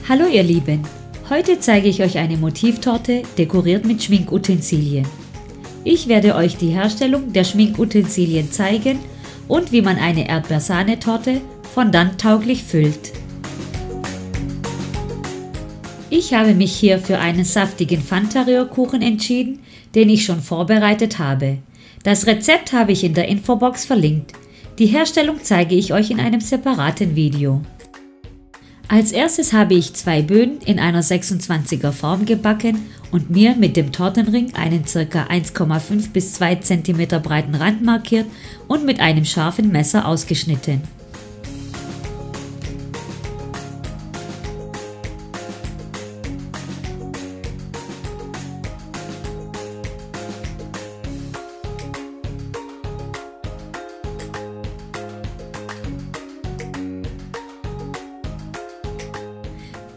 Hallo ihr Lieben, heute zeige ich euch eine Motivtorte dekoriert mit Schminkutensilien. Ich werde euch die Herstellung der Schminkutensilien zeigen und wie man eine Erdbeersahnetorte fondant-tauglich füllt. Ich habe mich hier für einen saftigen Fanta-Rührkuchen entschieden, den ich schon vorbereitet habe. Das Rezept habe ich in der Infobox verlinkt. Die Herstellung zeige ich euch in einem separaten Video. Als erstes habe ich 2 Böden in einer 26er Form gebacken und mir mit dem Tortenring einen ca. 1,5 bis 2 cm breiten Rand markiert und mit einem scharfen Messer ausgeschnitten.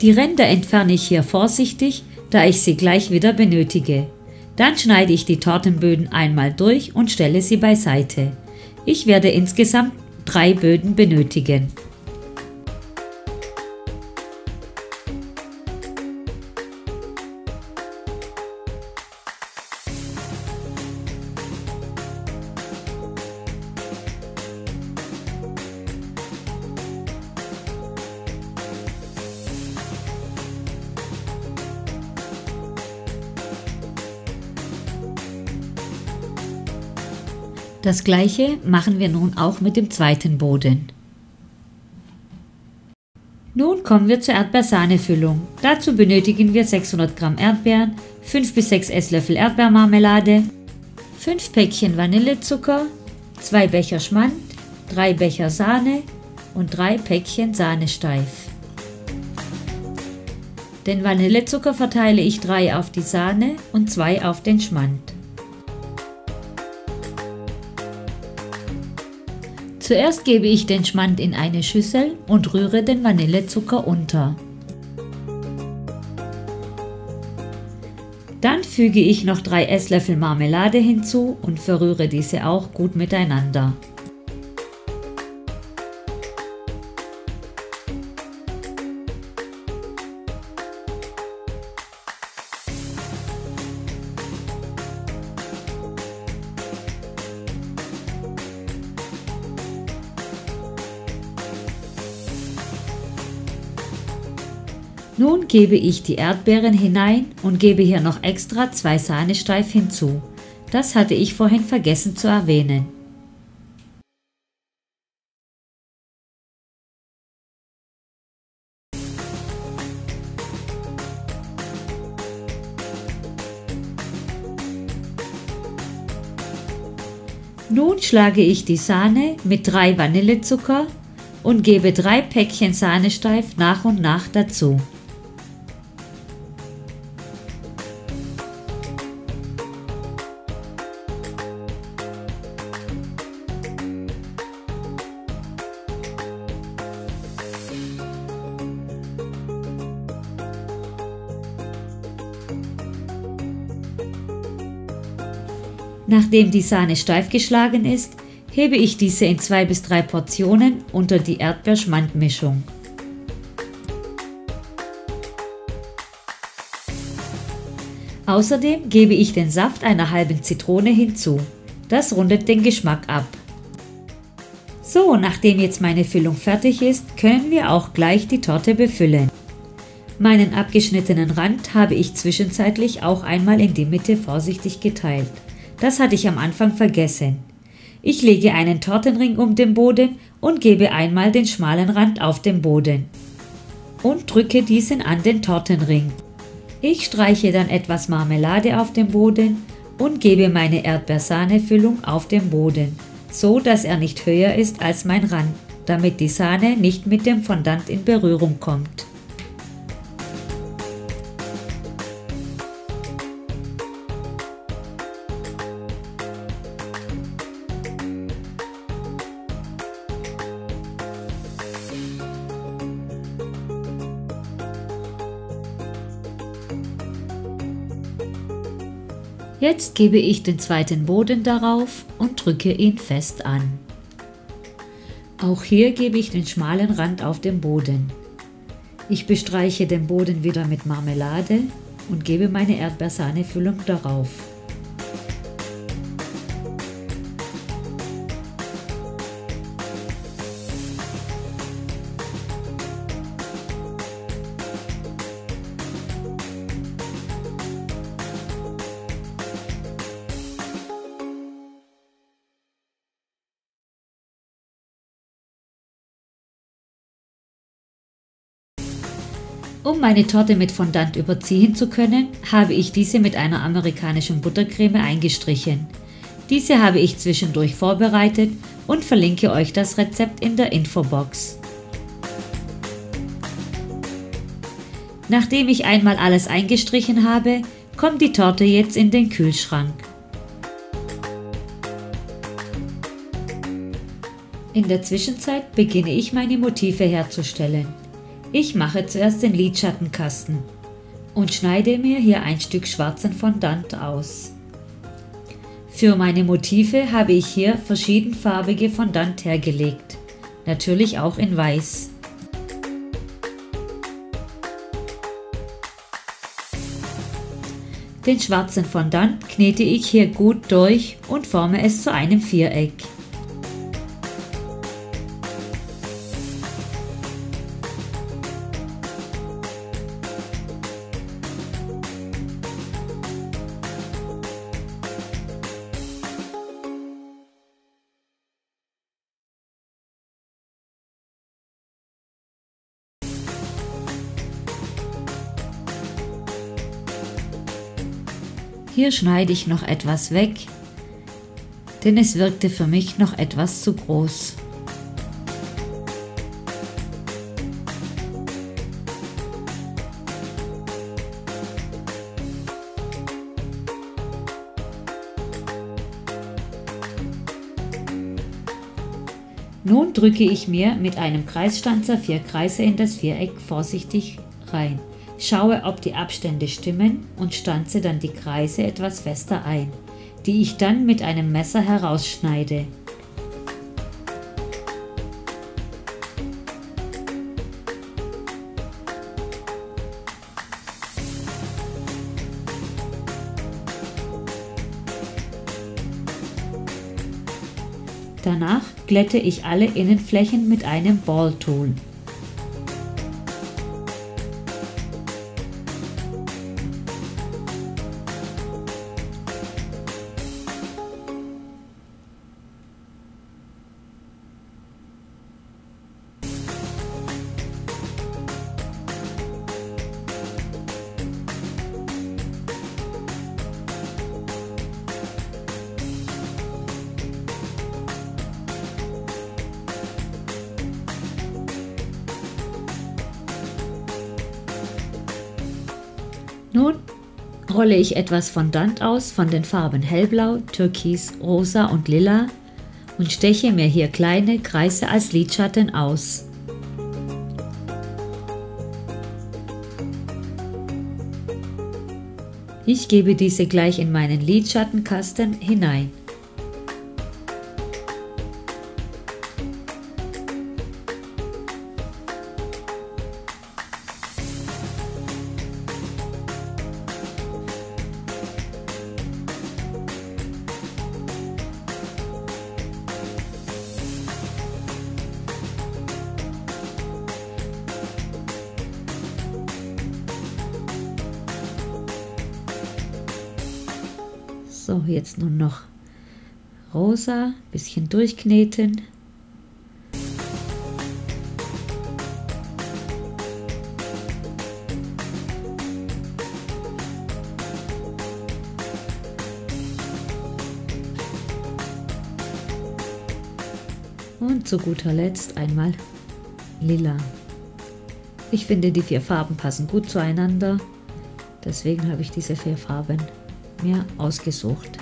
Die Ränder entferne ich hier vorsichtig, da ich sie gleich wieder benötige. Dann schneide ich die Tortenböden einmal durch und stelle sie beiseite. Ich werde insgesamt 3 Böden benötigen. Das gleiche machen wir nun auch mit dem zweiten Boden. Nun kommen wir zur Erdbeersahnefüllung. Dazu benötigen wir 600 Gramm Erdbeeren, 5 bis 6 Esslöffel Erdbeermarmelade, 5 Päckchen Vanillezucker, 2 Becher Schmand, 3 Becher Sahne und 3 Päckchen Sahnesteif. Den Vanillezucker verteile ich 3 auf die Sahne und 2 auf den Schmand. Zuerst gebe ich den Schmand in eine Schüssel und rühre den Vanillezucker unter. Dann füge ich noch 3 Esslöffel Marmelade hinzu und verrühre diese auch gut miteinander. Nun gebe ich die Erdbeeren hinein und gebe hier noch extra 2 Sahnesteif hinzu. Das hatte ich vorhin vergessen zu erwähnen. Nun schlage ich die Sahne mit 3 Vanillezucker und gebe 3 Päckchen Sahnesteif nach und nach dazu. Nachdem die Sahne steif geschlagen ist, hebe ich diese in 2 bis 3 Portionen unter die Erdbeerschmandmischung. Außerdem gebe ich den Saft einer halben Zitrone hinzu. Das rundet den Geschmack ab. So, nachdem jetzt meine Füllung fertig ist, können wir auch gleich die Torte befüllen. Meinen abgeschnittenen Rand habe ich zwischenzeitlich auch einmal in die Mitte vorsichtig geteilt. Das hatte ich am Anfang vergessen. Ich lege einen Tortenring um den Boden und gebe einmal den schmalen Rand auf den Boden und drücke diesen an den Tortenring. Ich streiche dann etwas Marmelade auf den Boden und gebe meine Erdbeersahnefüllung auf den Boden, so dass er nicht höher ist als mein Rand, damit die Sahne nicht mit dem Fondant in Berührung kommt. Jetzt gebe ich den zweiten Boden darauf und drücke ihn fest an. Auch hier gebe ich den schmalen Rand auf den Boden. Ich bestreiche den Boden wieder mit Marmelade und gebe meine Erdbeersahnefüllung darauf. Um meine Torte mit Fondant überziehen zu können, habe ich diese mit einer amerikanischen Buttercreme eingestrichen. Diese habe ich zwischendurch vorbereitet und verlinke euch das Rezept in der Infobox. Nachdem ich einmal alles eingestrichen habe, kommt die Torte jetzt in den Kühlschrank. In der Zwischenzeit beginne ich meine Motive herzustellen. Ich mache zuerst den Lidschattenkasten und schneide mir hier ein Stück schwarzen Fondant aus. Für meine Motive habe ich hier verschiedenfarbige Fondant hergelegt, natürlich auch in Weiß. Den schwarzen Fondant knete ich hier gut durch und forme es zu einem Viereck. Hier schneide ich noch etwas weg, denn es wirkte für mich noch etwas zu groß. Nun drücke ich mir mit einem Kreisstanzer 4 Kreise in das Viereck vorsichtig rein. Schaue, ob die Abstände stimmen und stanze dann die Kreise etwas fester ein, die ich dann mit einem Messer herausschneide. Danach glätte ich alle Innenflächen mit einem Ball Tool. Nun rolle ich etwas Fondant aus von den Farben Hellblau, Türkis, Rosa und Lila und steche mir hier kleine Kreise als Lidschatten aus. Ich gebe diese gleich in meinen Lidschattenkasten hinein. So, jetzt nur noch rosa, bisschen durchkneten. Und zu guter Letzt einmal lila. Ich finde, die 4 Farben passen gut zueinander, deswegen habe ich diese 4 Farben mir ausgesucht.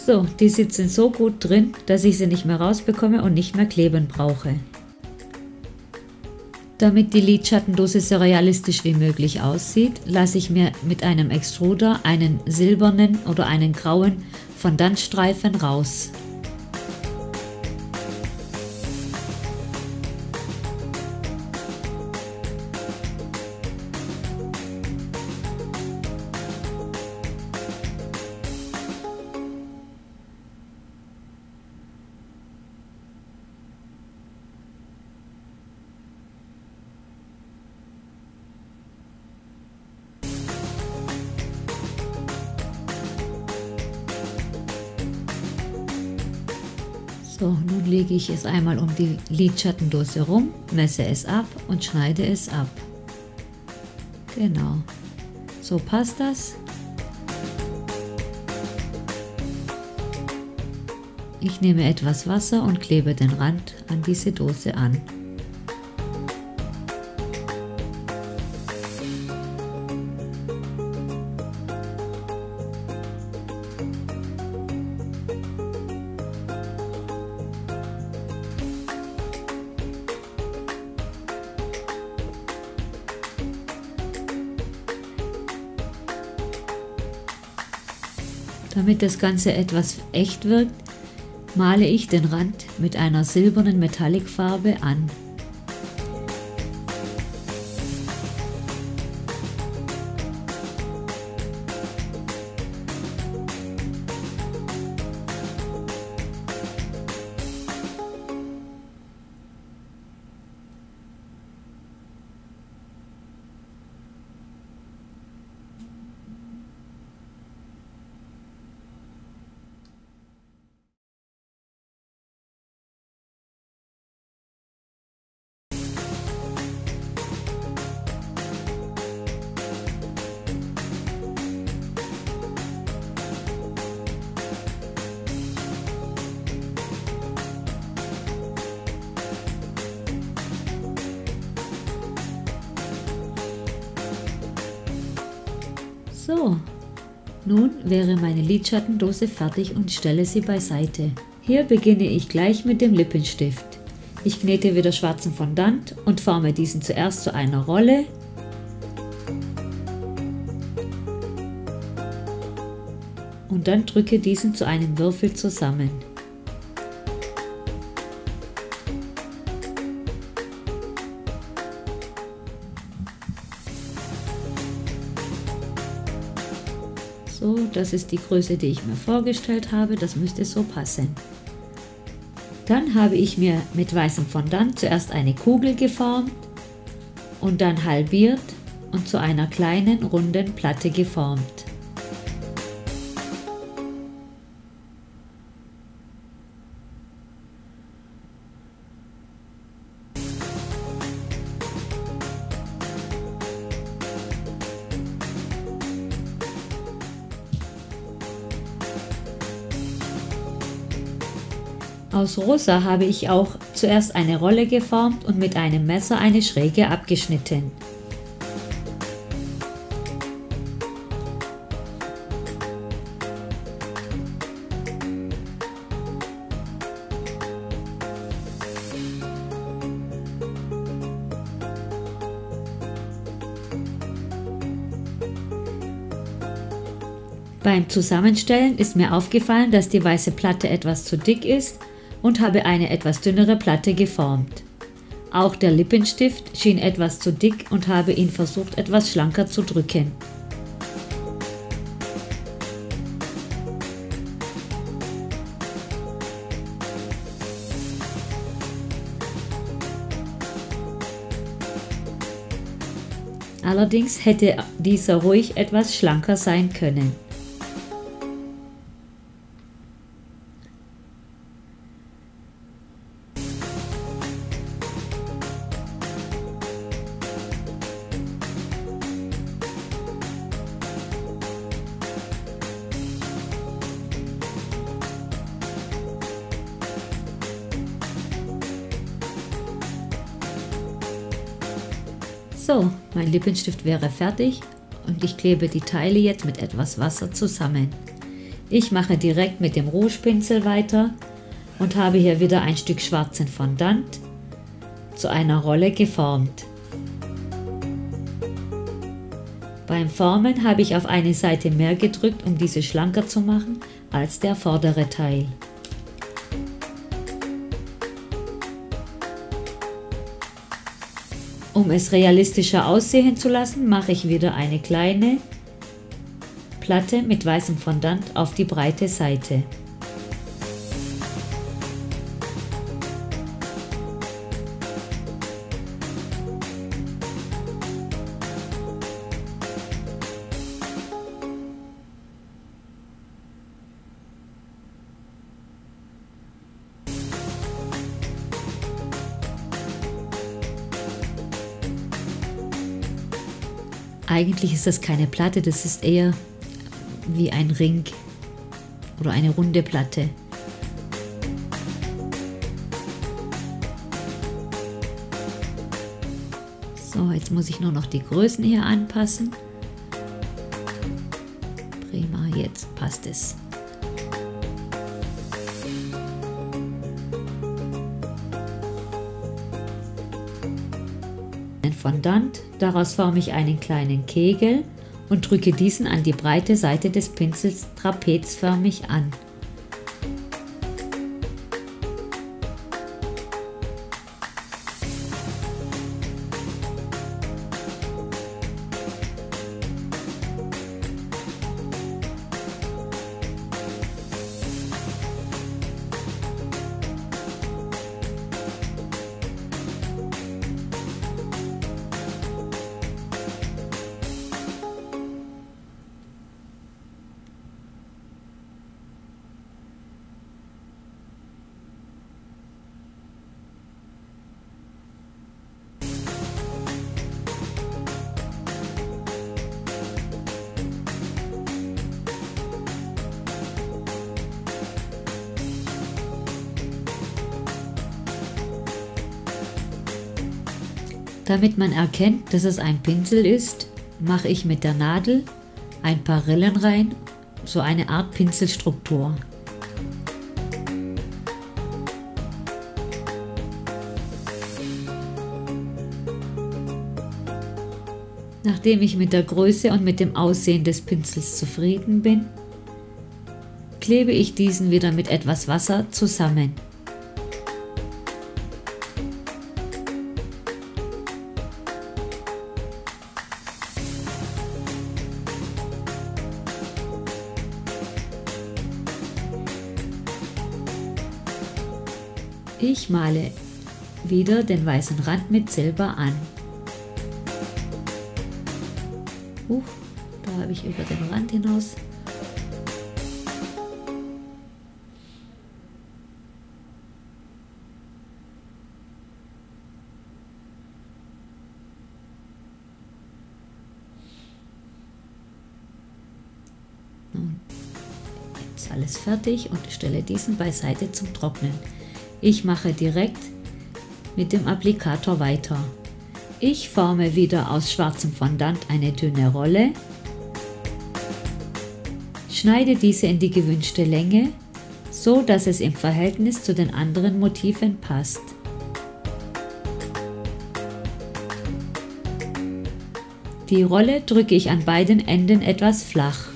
So, die sitzen so gut drin, dass ich sie nicht mehr rausbekomme und nicht mehr kleben brauche. Damit die Lidschattendose so realistisch wie möglich aussieht, lasse ich mir mit einem Extruder einen silbernen oder einen grauen Fondantstreifen raus. So, nun lege ich es einmal um die Lidschattendose rum, messe es ab und schneide es ab. Genau, so passt das. Ich nehme etwas Wasser und klebe den Rand an diese Dose an. Damit das Ganze etwas echt wirkt, male ich den Rand mit einer silbernen Metallicfarbe an. So, nun wäre meine Lidschattendose fertig und stelle sie beiseite. Hier beginne ich gleich mit dem Lippenstift. Ich knete wieder schwarzen Fondant und forme diesen zuerst zu einer Rolle. Und dann drücke diesen zu einem Würfel zusammen. So, das ist die Größe, die ich mir vorgestellt habe, das müsste so passen. Dann habe ich mir mit weißem Fondant zuerst eine Kugel geformt und dann halbiert und zu einer kleinen runden Platte geformt. Aus Rosa habe ich auch zuerst eine Rolle geformt und mit einem Messer eine Schräge abgeschnitten. Beim Zusammenstellen ist mir aufgefallen, dass die weiße Platte etwas zu dick ist und habe eine etwas dünnere Platte geformt. Auch der Lippenstift schien etwas zu dick und habe ihn versucht etwas schlanker zu drücken. Allerdings hätte dieser ruhig etwas schlanker sein können. So, mein Lippenstift wäre fertig und ich klebe die Teile jetzt mit etwas Wasser zusammen. Ich mache direkt mit dem Rougepinsel weiter und habe hier wieder ein Stück schwarzen Fondant zu einer Rolle geformt. Beim Formen habe ich auf eine Seite mehr gedrückt, um diese schlanker zu machen als der vordere Teil. Um es realistischer aussehen zu lassen, mache ich wieder eine kleine Platte mit weißem Fondant auf die breite Seite. Eigentlich ist das keine Platte, das ist eher wie ein Ring oder eine runde Platte. So, jetzt muss ich nur noch die Größen hier anpassen. Prima, jetzt passt es. Fondant, daraus forme ich einen kleinen Kegel und drücke diesen an die breite Seite des Pinsels trapezförmig an. Damit man erkennt, dass es ein Pinsel ist, mache ich mit der Nadel ein paar Rillen rein, so eine Art Pinselstruktur. Nachdem ich mit der Größe und mit dem Aussehen des Pinsels zufrieden bin, klebe ich diesen wieder mit etwas Wasser zusammen. Ich male wieder den weißen Rand mit Silber an. Da habe ich über den Rand hinaus. Nun, jetzt alles fertig und stelle diesen beiseite zum Trocknen. Ich mache direkt mit dem Applikator weiter. Ich forme wieder aus schwarzem Fondant eine dünne Rolle, schneide diese in die gewünschte Länge, so dass es im Verhältnis zu den anderen Motiven passt. Die Rolle drücke ich an beiden Enden etwas flach.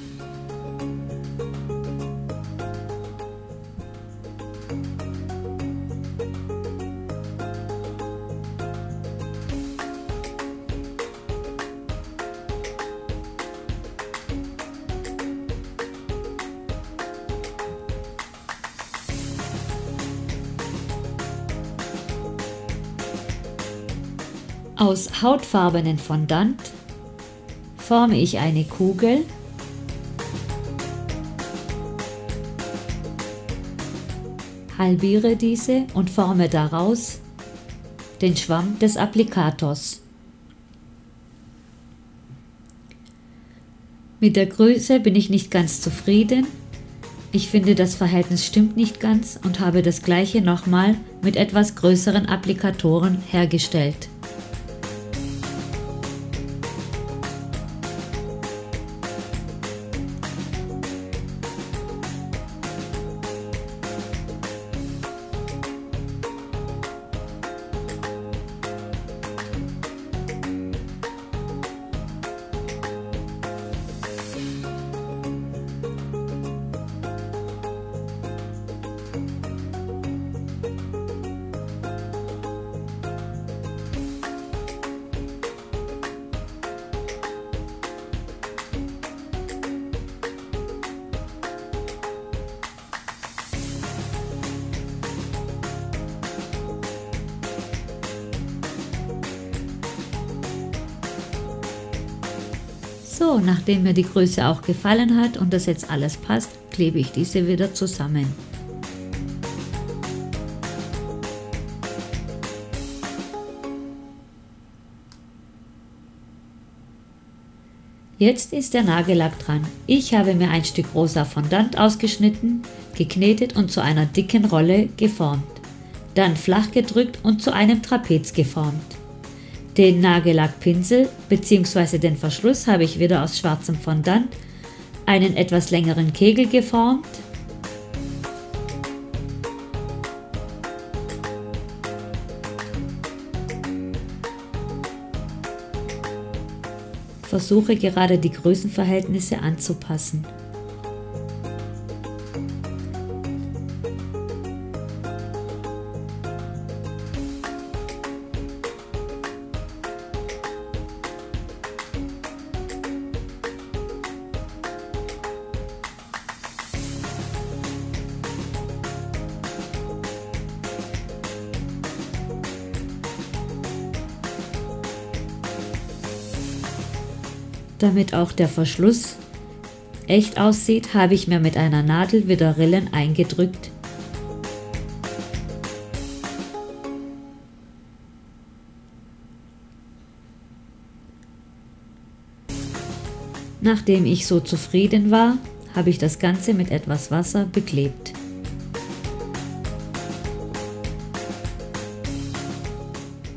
Aus hautfarbenen Fondant forme ich eine Kugel, halbiere diese und forme daraus den Schwamm des Applikators. Mit der Größe bin ich nicht ganz zufrieden. Ich finde, das Verhältnis stimmt nicht ganz und habe das gleiche nochmal mit etwas größeren Applikatoren hergestellt. So, nachdem mir die Größe auch gefallen hat und das jetzt alles passt, klebe ich diese wieder zusammen. Jetzt ist der Nagellack dran. Ich habe mir ein Stück rosa Fondant ausgeschnitten, geknetet und zu einer dicken Rolle geformt. Dann flach gedrückt und zu einem Trapez geformt. Den Nagellackpinsel bzw. den Verschluss habe ich wieder aus schwarzem Fondant, einen etwas längeren Kegel geformt. Versuche gerade die Größenverhältnisse anzupassen. Damit auch der Verschluss echt aussieht, habe ich mir mit einer Nadel wieder Rillen eingedrückt. Nachdem ich so zufrieden war, habe ich das Ganze mit etwas Wasser beklebt.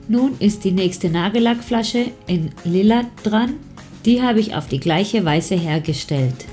Nun ist die nächste Nagellackflasche in Lila dran. Die habe ich auf die gleiche Weise hergestellt.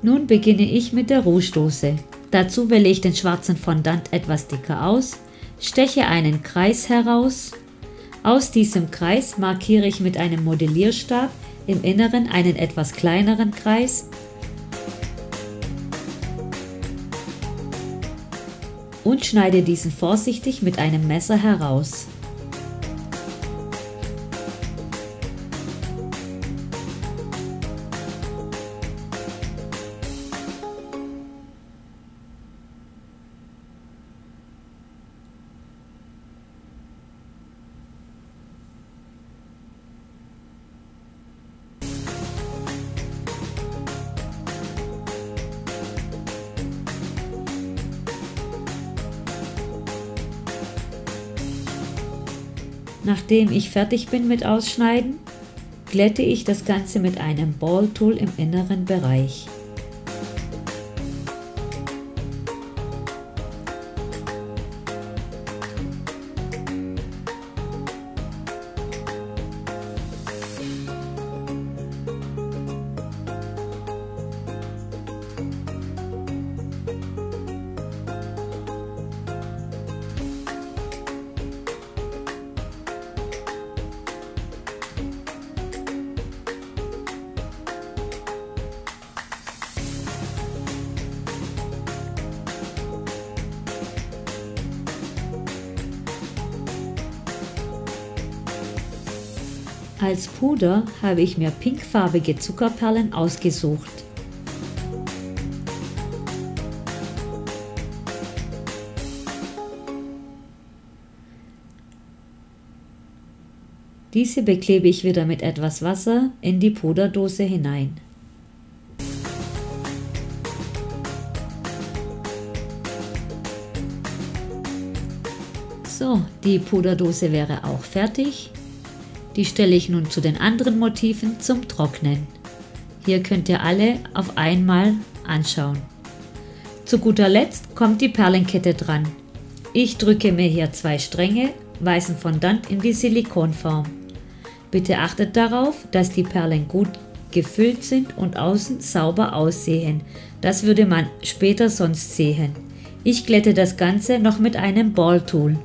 Nun beginne ich mit der Rouge-Dose. Dazu wähle ich den schwarzen Fondant etwas dicker aus, steche einen Kreis heraus. Aus diesem Kreis markiere ich mit einem Modellierstab im Inneren einen etwas kleineren Kreis und schneide diesen vorsichtig mit einem Messer heraus. Nachdem ich fertig bin mit Ausschneiden, glätte ich das Ganze mit einem Ball-Tool im inneren Bereich. Als Puder habe ich mir pinkfarbige Zuckerperlen ausgesucht. Diese beklebe ich wieder mit etwas Wasser in die Puderdose hinein. So, die Puderdose wäre auch fertig. Die stelle ich nun zu den anderen Motiven zum Trocknen. Hier könnt ihr alle auf einmal anschauen. Zu guter Letzt kommt die Perlenkette dran. Ich drücke mir hier 2 Stränge weißen Fondant in die Silikonform. Bitte achtet darauf, dass die Perlen gut gefüllt sind und außen sauber aussehen. Das würde man später sonst sehen. Ich glätte das Ganze noch mit einem Ball-Tool.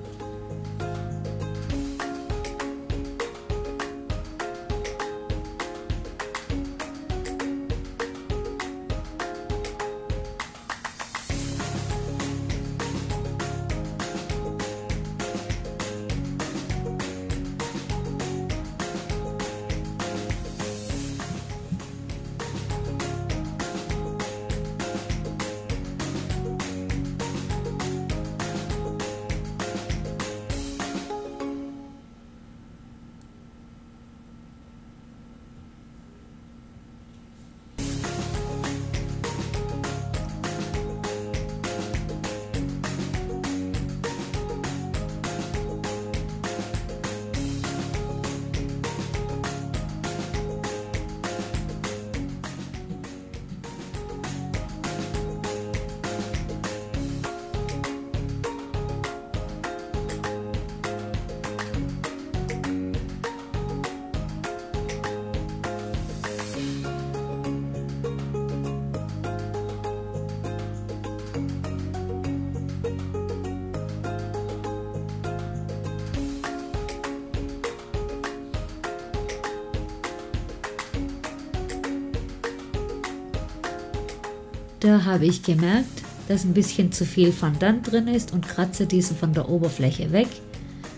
Da habe ich gemerkt, dass ein bisschen zu viel Fondant drin ist und kratze diesen von der Oberfläche weg,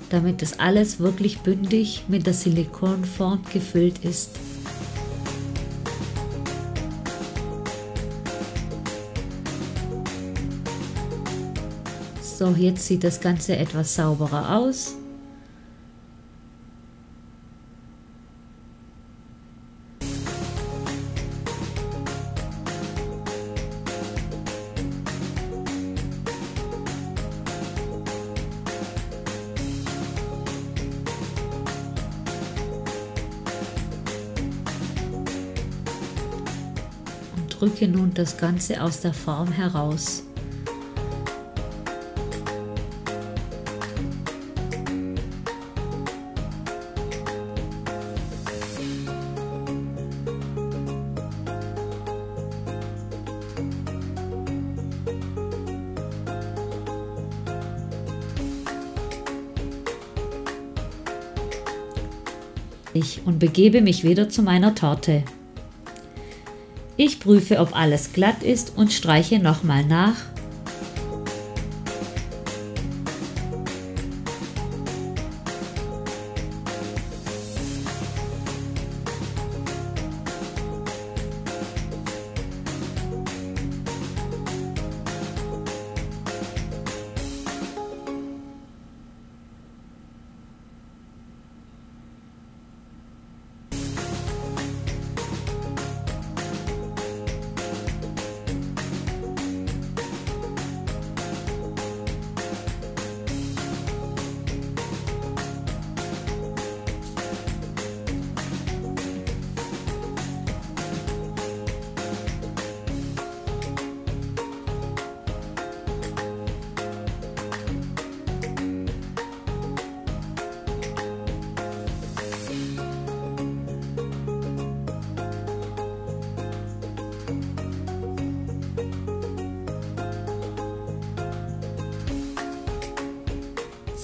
damit das alles wirklich bündig mit der Silikonform gefüllt ist. So, jetzt sieht das Ganze etwas sauberer aus. Und drücke nun das Ganze aus der Form heraus. Und begebe mich wieder zu meiner Torte. Ich prüfe, ob alles glatt ist und streiche nochmal nach.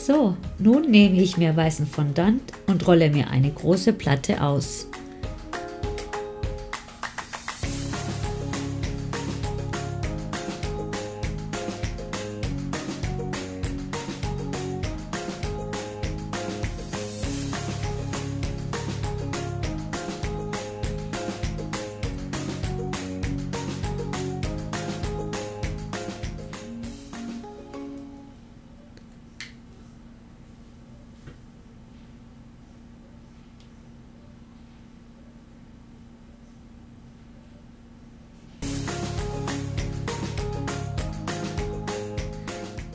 So, nun nehme ich mir weißen Fondant und rolle mir eine große Platte aus.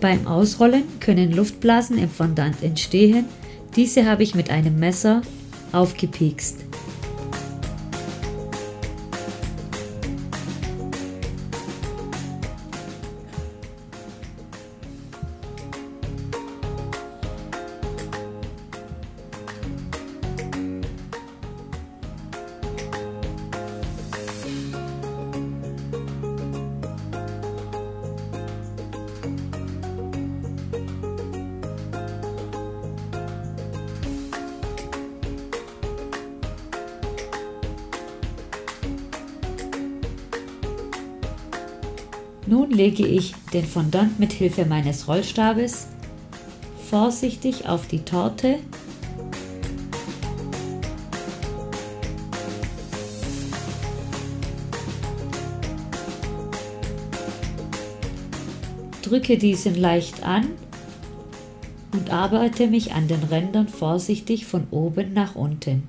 Beim Ausrollen können Luftblasen im Fondant entstehen, diese habe ich mit einem Messer aufgepiekst. Nun lege ich den Fondant mit Hilfe meines Rollstabes vorsichtig auf die Torte . Drücke diesen leicht an und arbeite mich an den Rändern vorsichtig von oben nach unten.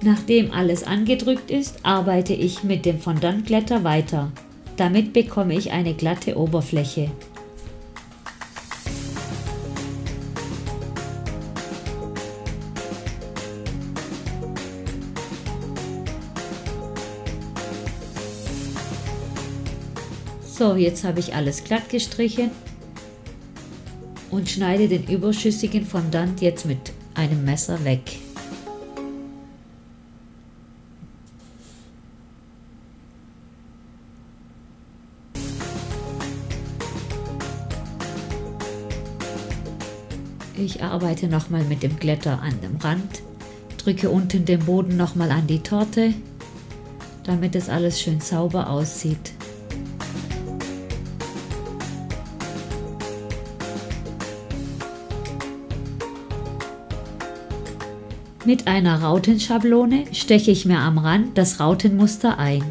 Nachdem alles angedrückt ist, arbeite ich mit dem Fondantglätter weiter. Damit bekomme ich eine glatte Oberfläche. So, jetzt habe ich alles glatt gestrichen und schneide den überschüssigen Fondant jetzt mit einem Messer weg. Ich arbeite nochmal mit dem Glätter an dem Rand, drücke unten den Boden nochmal an die Torte, damit es alles schön sauber aussieht. Mit einer Rautenschablone steche ich mir am Rand das Rautenmuster ein.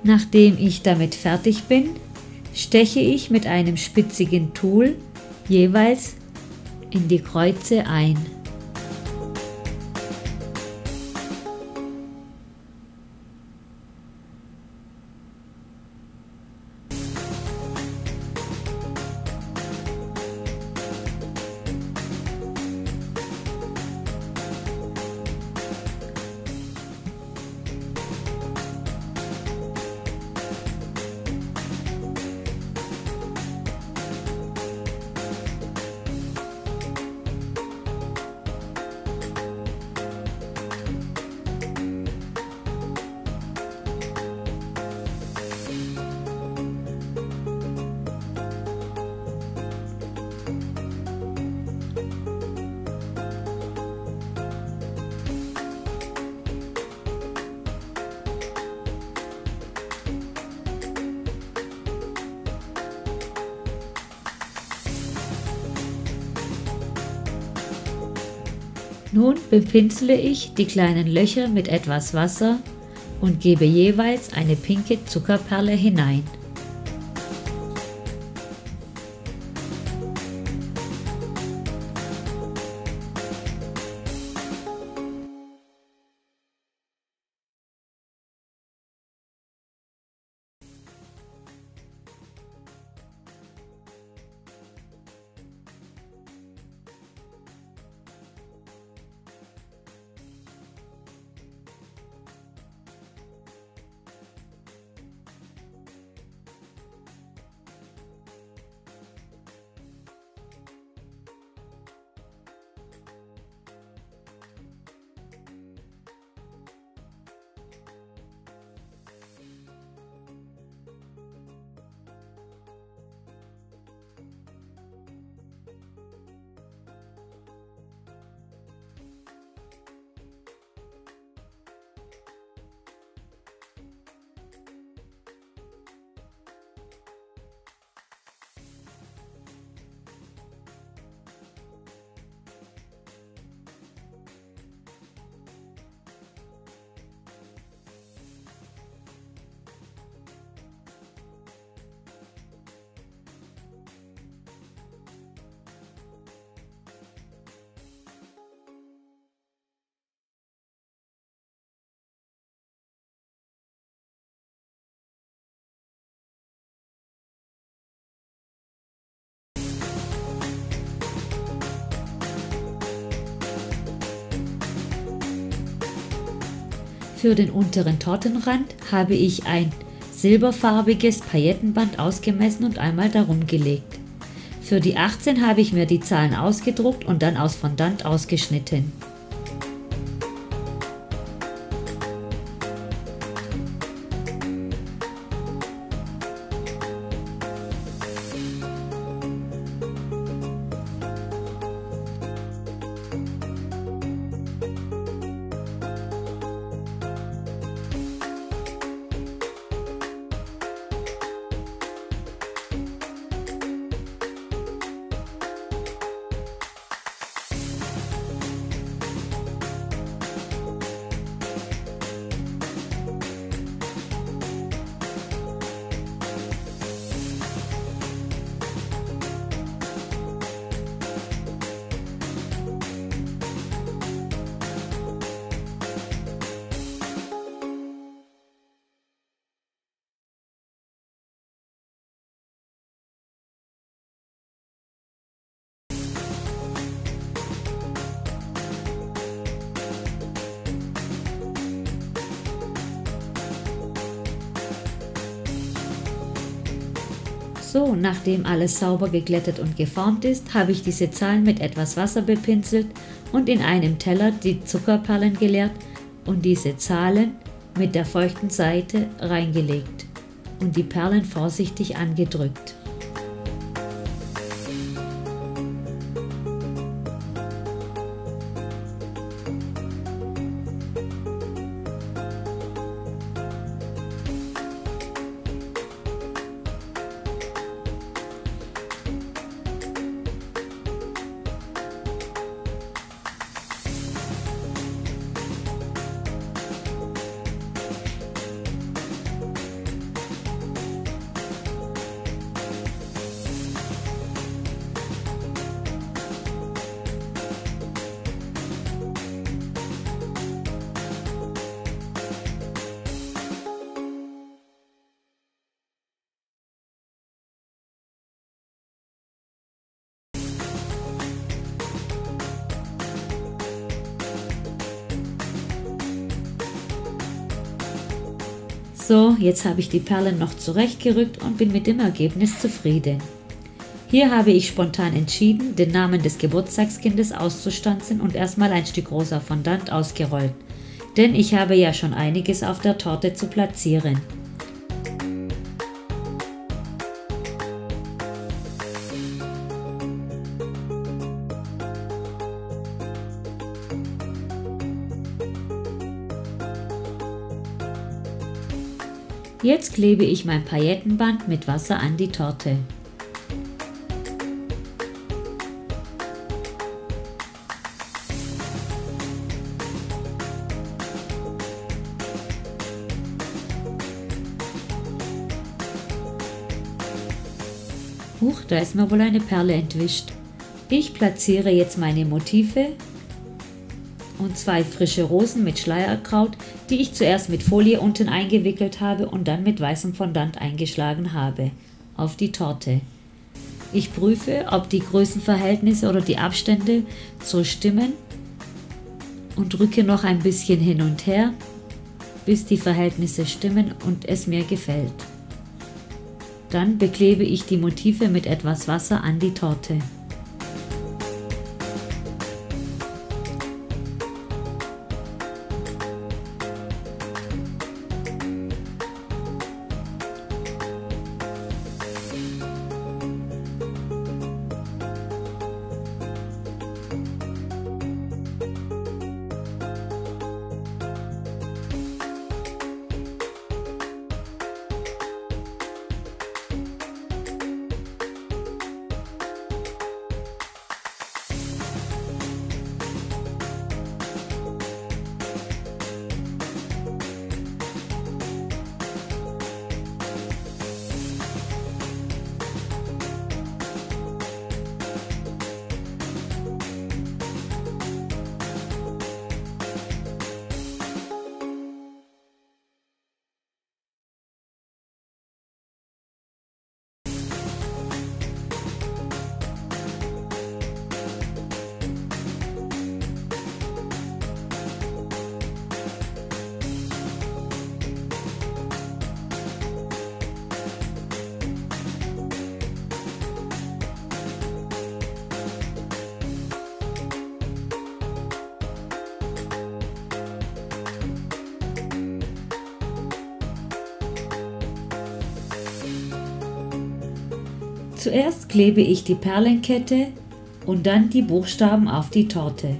Nachdem ich damit fertig bin, steche ich mit einem spitzigen Tool jeweils in die Kreuze ein. Nun bepinsele ich die kleinen Löcher mit etwas Wasser und gebe jeweils eine pinke Zuckerperle hinein. Für den unteren Tortenrand habe ich ein silberfarbiges Paillettenband ausgemessen und einmal darum gelegt. Für die 18 habe ich mir die Zahlen ausgedruckt und dann aus Fondant ausgeschnitten. So, nachdem alles sauber geglättet und geformt ist, habe ich diese Zahlen mit etwas Wasser bepinselt und in einem Teller die Zuckerperlen geleert und diese Zahlen mit der feuchten Seite reingelegt und die Perlen vorsichtig angedrückt. So, jetzt habe ich die Perlen noch zurechtgerückt und bin mit dem Ergebnis zufrieden. Hier habe ich spontan entschieden, den Namen des Geburtstagskindes auszustanzen und erstmal ein Stück rosa Fondant ausgerollt, denn ich habe ja schon einiges auf der Torte zu platzieren. Jetzt klebe ich mein Paillettenband mit Wasser an die Torte. Huch, da ist mir wohl eine Perle entwischt. Ich platziere jetzt meine Motive und 2 frische Rosen mit Schleierkraut, die ich zuerst mit Folie unten eingewickelt habe und dann mit weißem Fondant eingeschlagen habe, auf die Torte. Ich prüfe, ob die Größenverhältnisse oder die Abstände so stimmen und drücke noch ein bisschen hin und her, bis die Verhältnisse stimmen und es mir gefällt. Dann beklebe ich die Motive mit etwas Wasser an die Torte. Zuerst klebe ich die Perlenkette und dann die Buchstaben auf die Torte.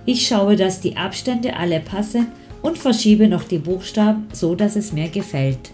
Ich schaue, dass die Abstände alle passen und verschiebe noch die Buchstaben, so dass es mir gefällt.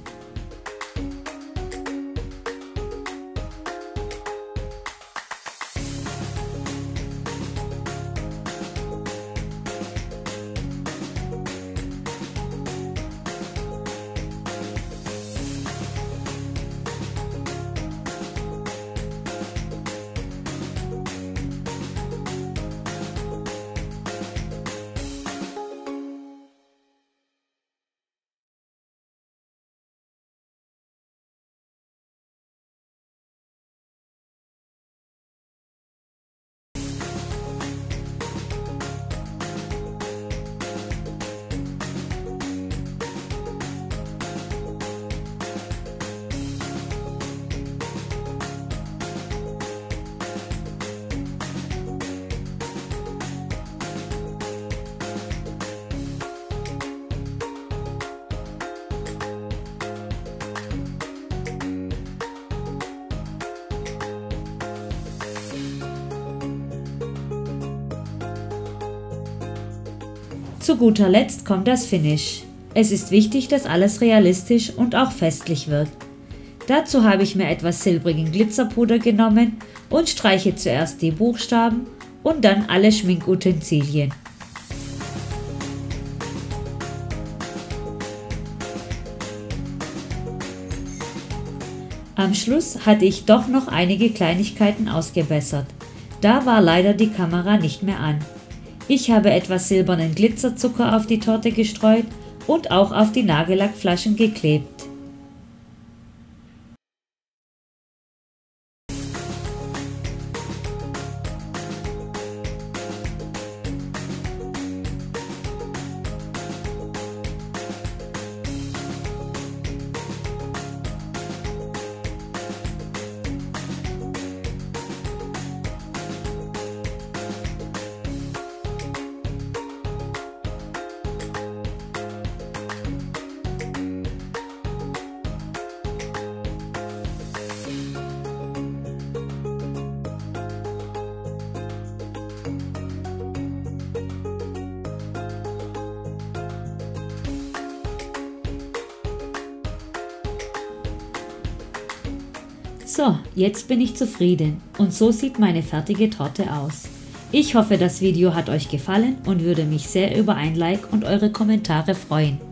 Zu guter Letzt kommt das Finish. Es ist wichtig, dass alles realistisch und auch festlich wirkt. Dazu habe ich mir etwas silbrigen Glitzerpuder genommen und streiche zuerst die Buchstaben und dann alle Schminkutensilien. Am Schluss hatte ich doch noch einige Kleinigkeiten ausgebessert. Da war leider die Kamera nicht mehr an. Ich habe etwas silbernen Glitzerzucker auf die Torte gestreut und auch auf die Nagellackflaschen geklebt. So, jetzt bin ich zufrieden und so sieht meine fertige Torte aus. Ich hoffe, das Video hat euch gefallen und würde mich sehr über ein Like und eure Kommentare freuen.